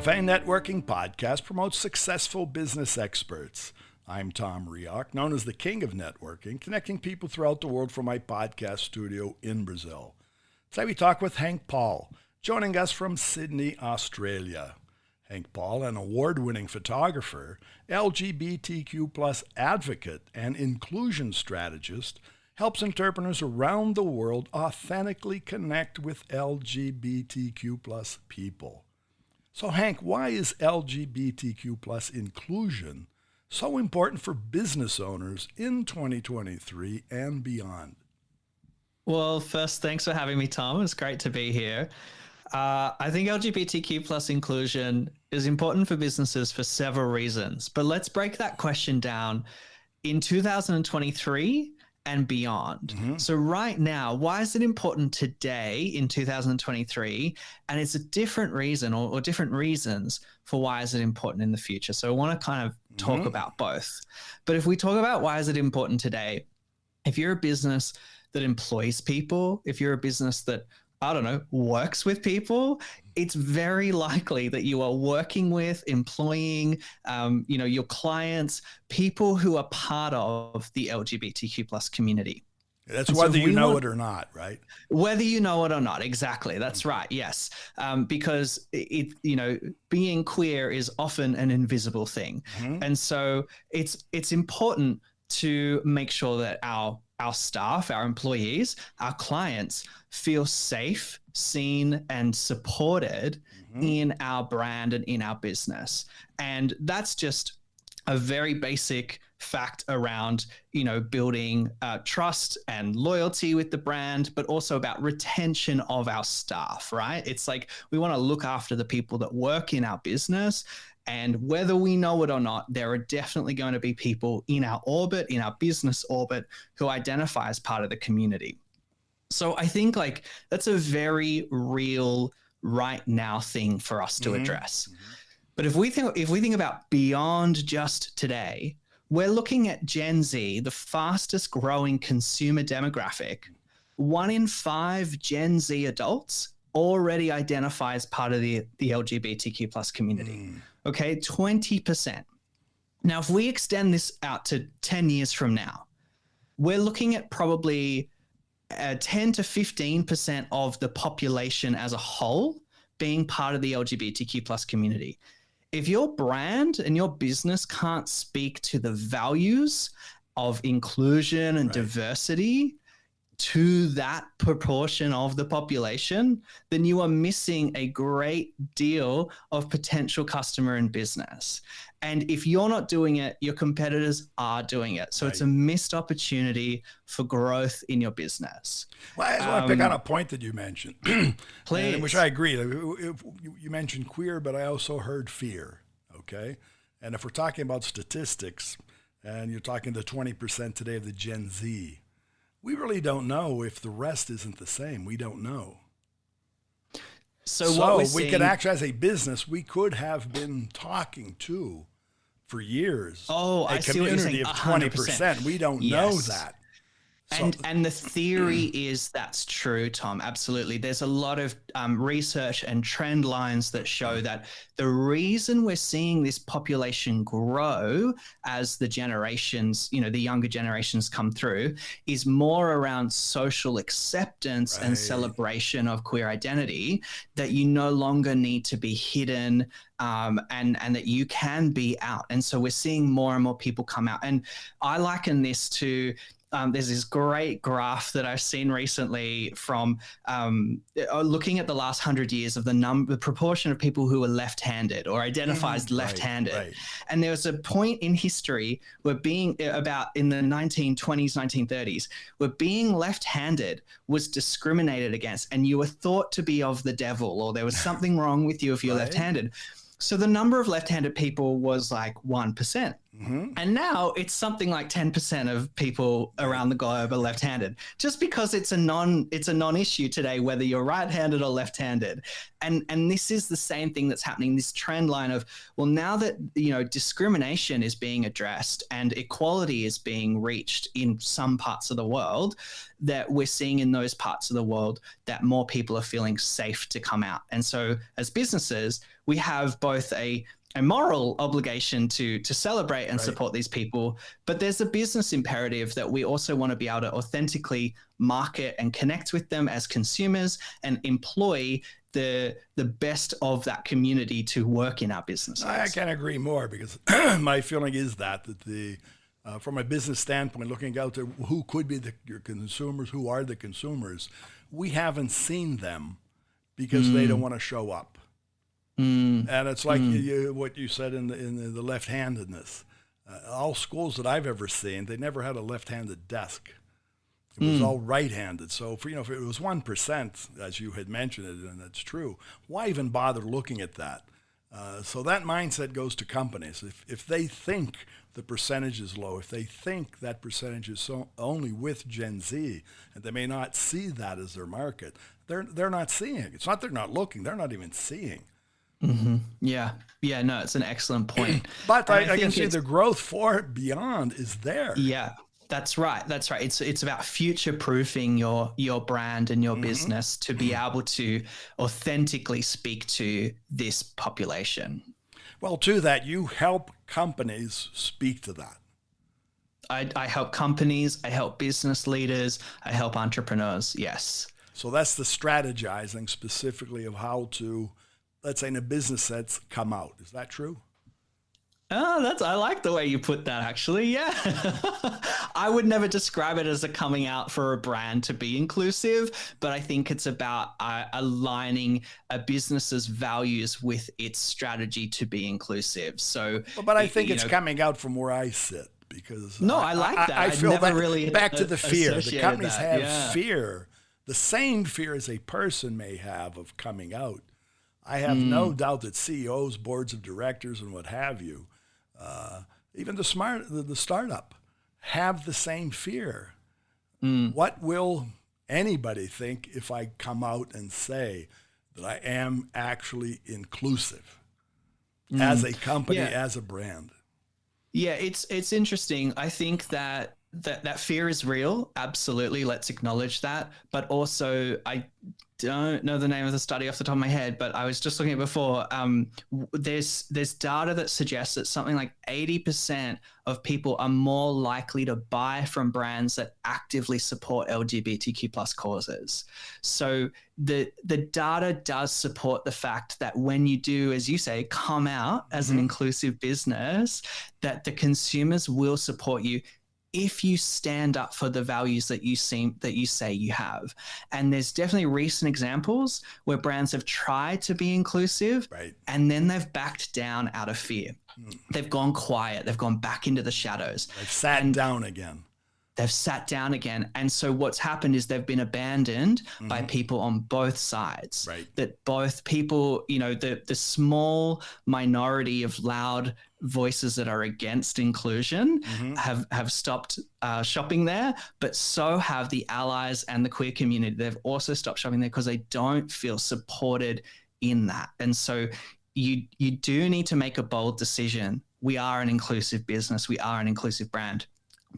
Cafe Networking podcast promotes successful business experts. I'm Tom Rioch, known as the King of Networking, connecting people throughout the world from my podcast studio in Brazil. Today we talk with Hank Paul, joining us from Sydney, Australia. Hank Paul, an award-winning photographer, LGBTQ plus advocate, and inclusion strategist, helps entrepreneurs around the world authentically connect with LGBTQ plus people. So Hank, why is LGBTQ plus inclusion so important for business owners in 2023 and beyond? Well, first, thanks for having me, Tom. It's great to be here. I think LGBTQ plus inclusion is important for businesses for several reasons, but let's break that question down in 2023 and beyond. So right now, why is it important today in 2023? And it's a different reason or different reasons for why is it important in the future. So I want to kind of talk about both. But if we talk about why is it important today, if you're a business that employs people, if you're a business that, I don't know, works with people, it's very likely that you are working with, employing, your clients, people who are part of the LGBTQ plus community. That's whether you know it or not, right? Whether you know it or not, exactly. That's right. Yes, because being queer is often an invisible thing, and so it's important to make sure that our staff, our employees, our clients feel safe, seen, and supported in our brand and in our business. And that's just a very basic fact around, building trust and loyalty with the brand, but also about retention of our staff, right? It's like we want to look after the people that work in our business. And whether we know it or not, there are definitely going to be people in our orbit, in our business orbit, who identify as part of the community. So I think that's a very real right now thing for us to address. But if we think about beyond just today, we're looking at Gen Z, the fastest growing consumer demographic. 1 in 5 Gen Z adults already identify as part of the LGBTQ plus community. Okay, 20%. Now, if we extend this out to 10 years from now, we're looking at probably 10 to 15% of the population as a whole being part of the LGBTQ plus community. If your brand and your business can't speak to the values of inclusion and diversity to that proportion of the population, then you are missing a great deal of potential customer and business. And if you're not doing it, your competitors are doing it. So it's a missed opportunity for growth in your business. Well, I just want to pick on a point that you mentioned, Please. Which I agree. You mentioned queer, but I also heard fear, okay? And if we're talking about statistics, and you're talking the 20% today of the Gen Z, we really don't know if the rest isn't the same. We don't know. So what we're we could actually, as a business, we could have been talking to, for years, a community of 20%. We don't know that. And the theory is that's true, Tom. Absolutely. There's a lot of research and trend lines that show that the reason we're seeing this population grow as the generations, the younger generations come through, is more around social acceptance and celebration of queer identity, that you no longer need to be hidden and that you can be out. And so we're seeing more and more people come out. And I liken this to there's this great graph that I've seen recently from looking at the last 100 years of the proportion of people who are left-handed or identify as left-handed. And there was a point in history where in the 1920s, 1930s, where being left-handed was discriminated against, and you were thought to be of the devil, or there was something wrong with you if you're left-handed. So the number of left-handed people was like 1%. And now it's something like 10% of people around the globe are left-handed, just because it's a non-issue today, whether you're right-handed or left-handed. And this is the same thing that's happening, this trend line of, well, now that, discrimination is being addressed and equality is being reached in some parts of the world, that we're seeing in those parts of the world that more people are feeling safe to come out. And so as businesses, we have both a moral obligation to celebrate and support these people, but there's a business imperative that we also want to be able to authentically market and connect with them as consumers and employ the best of that community to work in our businesses. I can't agree more, because my feeling is that the from a business standpoint, looking out to who could be your consumers, who are the consumers, we haven't seen them because they don't want to show up. And it's like what you said in the left-handedness. All schools that I've ever seen, they never had a left-handed desk. It was all right-handed. So if it was 1%, as you had mentioned it, and it's true, why even bother looking at that? So that mindset goes to companies. If they think the percentage is low, if they think that percentage is only with Gen Z, and they may not see that as their market, they're not seeing it. It's not they're not looking; they're not even seeing. Mm-hmm. Yeah. No, it's an excellent point. But I can see the growth for it beyond is there. Yeah. That's right. It's about future-proofing your brand and your business to be able to authentically speak to this population. Well, to that, you help companies speak to that. I help companies, I help business leaders, I help entrepreneurs. Yes. So that's the strategizing specifically of how to, let's say in a business sense, come out. Is that true? Oh, I like the way you put that, actually. Yeah. I would never describe it as a coming out for a brand to be inclusive, but I think it's about aligning a business's values with its strategy to be inclusive. So, but I think it's coming out from where I sit, because I like that. I feel never that really back to the fear. The companies that. have fear, the same fear as a person may have of coming out. I have no doubt that CEOs, boards of directors, and what have you, even the startup, have the same fear. What will anybody think if I come out and say that I am actually inclusive as a company, as a brand? Yeah, it's interesting. I think that fear is real. Absolutely. Let's acknowledge that. But also, I don't know the name of the study off the top of my head, but I was just looking at it before. There's data that suggests that something like 80% of people are more likely to buy from brands that actively support LGBTQ plus causes. So the data does support the fact that when you do, as you say, come out as an inclusive business, that the consumers will support you if you stand up for the values that you say you have. And there's definitely recent examples where brands have tried to be inclusive, and then they've backed down out of fear. They've gone quiet. They've gone back into the shadows. They've sat down again. They've sat down again. And so what's happened is they've been abandoned by people on both sides. That both people, the small minority of loud voices that are against inclusion have stopped shopping there, but so have the allies and the queer community. They've also stopped shopping there because they don't feel supported in that. And so you do need to make a bold decision. We are an inclusive business. We are an inclusive brand.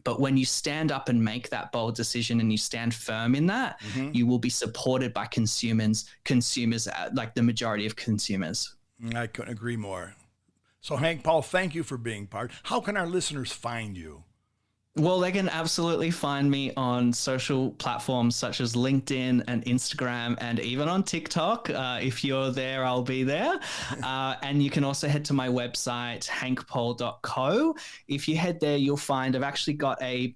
But when you stand up and make that bold decision and you stand firm in that, you will be supported by consumers, like the majority of consumers. I couldn't agree more. So Hank, Paul, thank you for being part. How can our listeners find you? Well, they can absolutely find me on social platforms such as LinkedIn and Instagram, and even on TikTok. If you're there, I'll be there. And you can also head to my website, hankpaul.co. If you head there, you'll find I've actually got a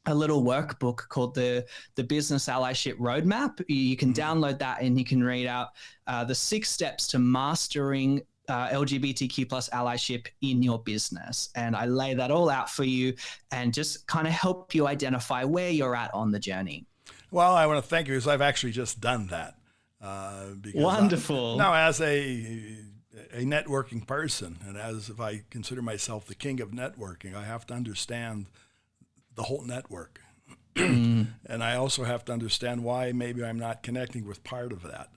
little workbook called the Business Allyship Roadmap. You can download that and you can read out the 6 steps to mastering LGBTQ plus allyship in your business. And I lay that all out for you and just kind of help you identify where you're at on the journey. Well, I want to thank you because I've actually just done that. Wonderful. Now, as a networking person, and as if I consider myself the king of networking, I have to understand the whole network. And I also have to understand why maybe I'm not connecting with part of that.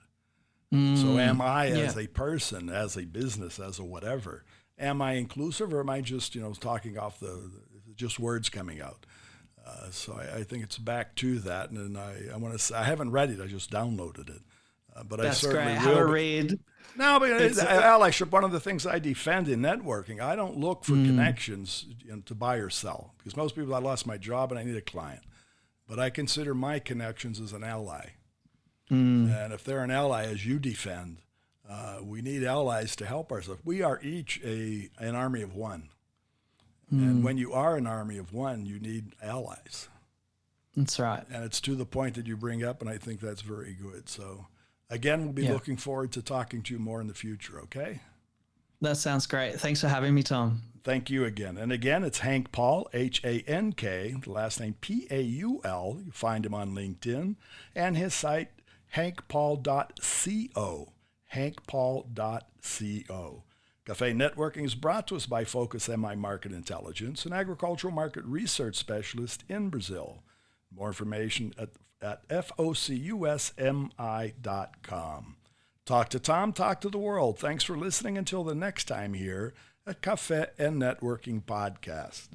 So am I, as a person, as a business, as a whatever, am I inclusive, or am I just, talking off just words coming out? So I think it's back to that. And I want to say, I haven't read it. I just downloaded it. But That's I certainly great. will. Have a read. No, but allyship, one of the things I defend in networking, I don't look for connections to buy or sell, because most people, I lost my job and I need a client. But I consider my connections as an ally. And if they're an ally, as you defend, we need allies to help ourselves. We are each an army of one. And when you are an army of one, you need allies. That's right. And it's to the point that you bring up, and I think that's very good. So, again, we'll be looking forward to talking to you more in the future, okay? That sounds great. Thanks for having me, Tom. Thank you again. And again, it's Hank Paul, Hank, the last name Paul. You find him on LinkedIn. And his site, hankpaul.co, hankpaul.co. Cafe Networking is brought to us by Focus MI Market Intelligence, an agricultural market research specialist in Brazil. More information at focusmi.com. Talk to Tom, talk to the world. Thanks for listening until the next time here at Cafe and Networking Podcast.